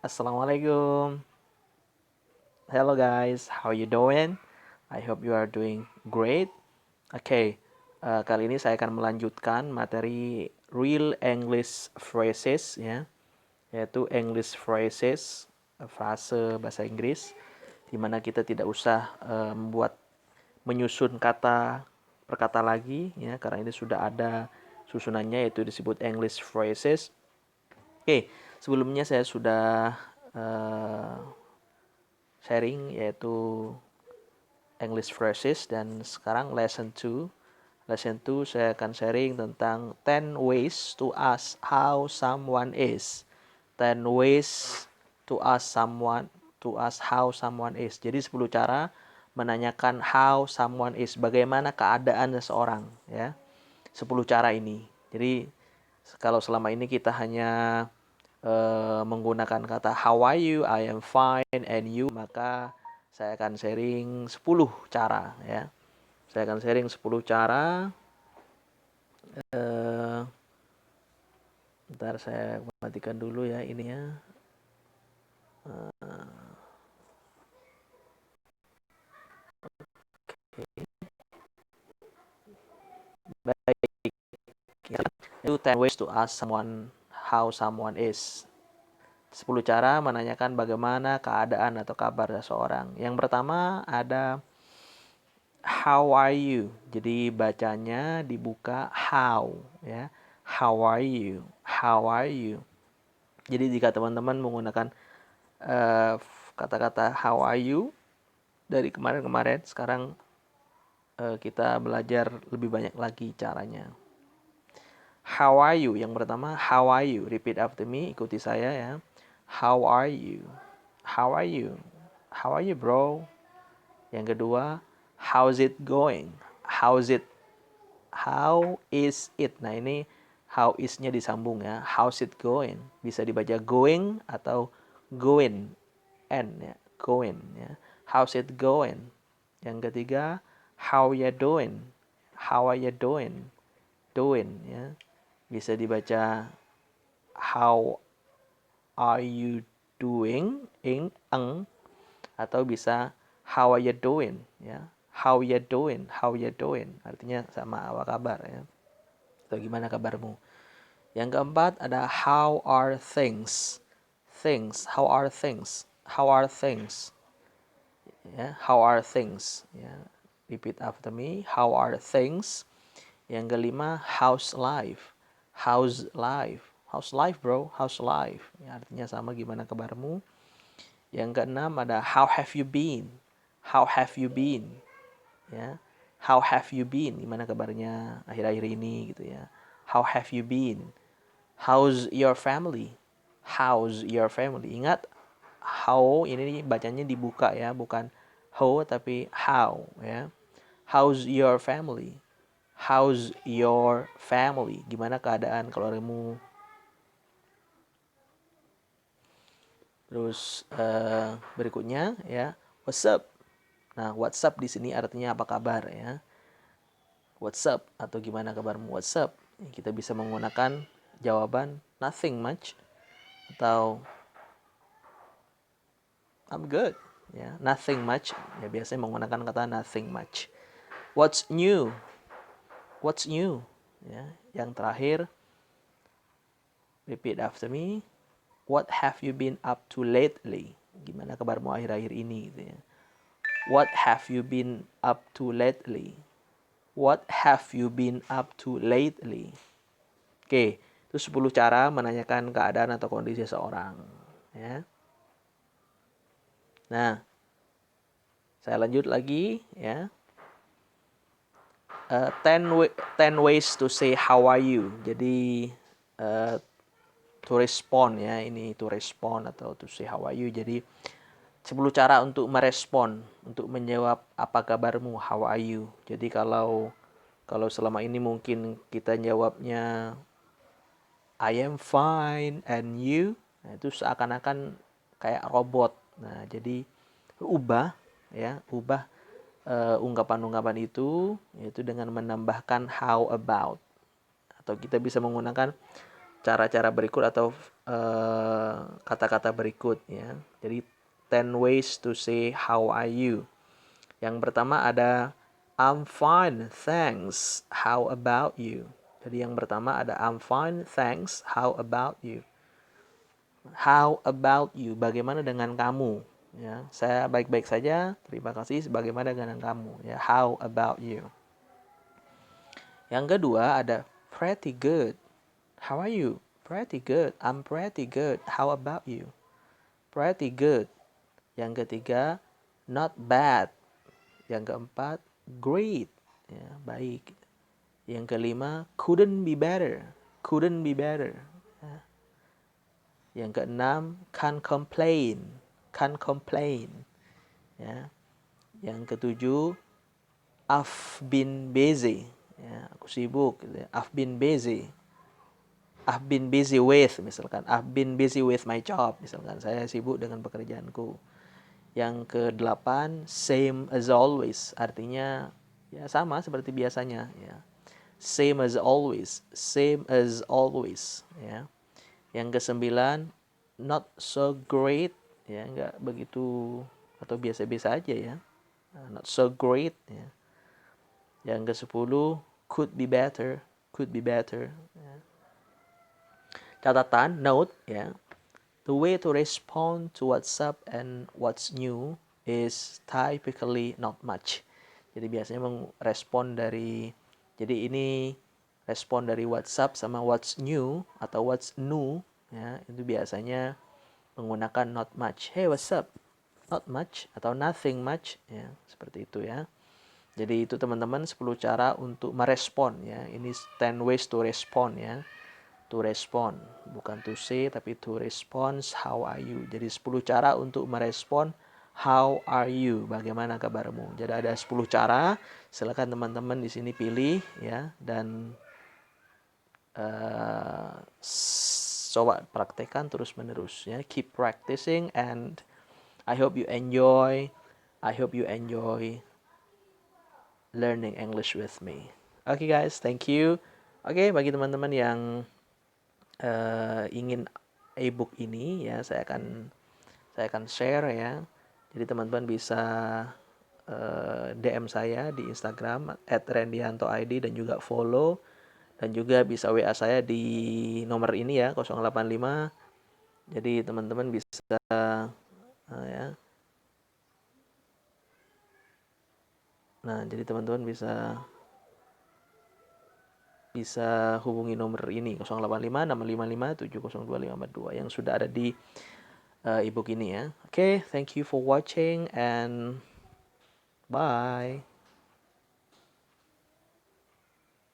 Assalamualaikum. Hello guys, how you doing? I hope you are doing great. Oke, kali ini saya akan melanjutkan materi Real English Phrases ya, yaitu English Phrases, frase bahasa Inggris, di mana kita tidak usah menyusun kata per kata lagi ya, karena ini sudah ada susunannya yaitu disebut English Phrases. Oke, sebelumnya saya sudah sharing yaitu English phrases dan sekarang lesson 2. Lesson 2 saya akan sharing tentang 10 ways to ask how someone is. 10 ways to ask how someone is. Jadi 10 cara menanyakan how someone is, bagaimana keadaan seseorang ya. 10 cara ini. Jadi kalau selama ini kita hanya menggunakan kata how are you, I am fine, and you, maka saya akan sharing 10 cara ya. Saya akan sharing 10 cara. Bentar saya matikan dulu ya ininya. Baik. Ya. Itu 10 ways to ask someone how someone is. 10 cara menanyakan bagaimana keadaan atau kabar seseorang. Yang pertama ada how are you. Jadi bacanya dibuka how ya. How are you? How are you? Jadi jika teman-teman menggunakan kata-kata how are you dari kemarin-kemarin, sekarang kita belajar lebih banyak lagi caranya. How are you? Yang pertama, how are you? Repeat after me, ikuti saya ya. How are you? How are you? How are you, bro? Yang kedua, how's it going? How's it? How is it? Nah, ini how is-nya disambung ya. How's it going? Bisa dibaca going atau going. N ya. Going ya. How's it going? Yang ketiga, how you doing? How are you doing? Doing ya. Bisa dibaca how are you doing? Eng. Atau bisa how are you doing ya. How you doing? How you doing? Artinya sama, apa kabar ya. Atau gimana kabarmu? Yang keempat ada how are things? Things, how are things? How are things? Ya, how are things? Ya, repeat after me. How are things? Yang kelima, how's life? How's life? How's life, bro? How's life? Ya, artinya sama, gimana kabarmu? Yang keenam ada how have you been? How have you been? Ya, how have you been? Gimana kabarnya akhir-akhir ini gitu ya. How have you been? How's your family? How's your family? Ingat, how ini bacanya dibuka ya, bukan how tapi how ya. How's your family? How's your family? Gimana keadaan keluargamu? Terus berikutnya ya, what's up? Nah, what's up di sini artinya apa kabar ya. What's up atau gimana kabarmu? What's up? Kita bisa menggunakan jawaban nothing much atau I'm good ya. Nothing much ya, biasanya menggunakan kata nothing much. What's new? What's new? Ya, yang terakhir, repeat after me. What have you been up to lately? Gimana kabarmu akhir-akhir ini gitu ya. What have you been up to lately? What have you been up to lately? Oke, itu 10 cara menanyakan keadaan atau kondisi seseorang ya. Nah, saya lanjut lagi ya. 10 ways to say how are you. Jadi to respond ya, ini to respond atau to say how are you. Jadi 10 cara untuk merespon, untuk menjawab apa kabarmu, how are you. Jadi kalau selama ini mungkin kita jawabnya I am fine and you, nah itu seakan-akan kayak robot. Nah, jadi ubah ungkapan-ungkapan itu, yaitu dengan menambahkan how about. Atau kita bisa menggunakan cara-cara berikut atau kata-kata berikut ya. Jadi 10 ways to say how are you. Yang pertama ada I'm fine, thanks. How about you? Jadi yang pertama ada I'm fine, thanks. How about you? How about you? Bagaimana dengan kamu? Ya, saya baik-baik saja. Terima kasih. Bagaimana dengan kamu? Ya, how about you? Yang kedua ada pretty good. How are you? Pretty good. I'm pretty good. How about you? Pretty good. Yang ketiga, not bad. Yang keempat, great. Ya, baik. Yang kelima, couldn't be better. Couldn't be better. Ya. Yang keenam, can't complain. Can't complain. Ya. Yang ketujuh, I've been busy. Ya, aku sibuk. Gitu ya. I've been busy. I've been busy with, misalkan. I've been busy with my job, misalkan. Saya sibuk dengan pekerjaanku. Yang kedelapan, same as always. Artinya, ya sama seperti biasanya. Ya. Same as always. Same as always. Ya. Yang kesembilan, not so great. Ya, nggak begitu atau biasa-biasa aja ya. Not so great. Ya. Yang ke-10, could be better. Could be better. Ya. Catatan, note, ya. The way to respond to WhatsApp and what's new is typically not much. Jadi biasanya merespon dari, jadi ini respon dari WhatsApp sama what's new atau what's new, ya, itu biasanya menggunakan not much. Hey, what's up? Not much atau nothing much, ya, seperti itu ya. Jadi itu teman-teman 10 cara untuk merespon ya. Ini 10 ways to respond ya. To respond, bukan to say tapi to response how are you. Jadi 10 cara untuk merespon how are you, bagaimana kabarmu. Jadi ada 10 cara, silakan teman-teman di sini pilih ya dan coba praktekkan terus menerus ya. Keep practicing and I hope you enjoy learning English with me. Oke guys, thank you. Oke, bagi teman-teman yang ingin e-book ini ya, saya akan share ya. Jadi teman-teman bisa DM saya di Instagram @rendiantoid dan juga follow, dan juga bisa WA saya di nomor ini ya 085. Jadi teman-teman bisa ya. Nah, jadi teman-teman bisa hubungi nomor ini 085 655 702 542 yang sudah ada di ebook ini ya. Oke, thank you for watching and bye.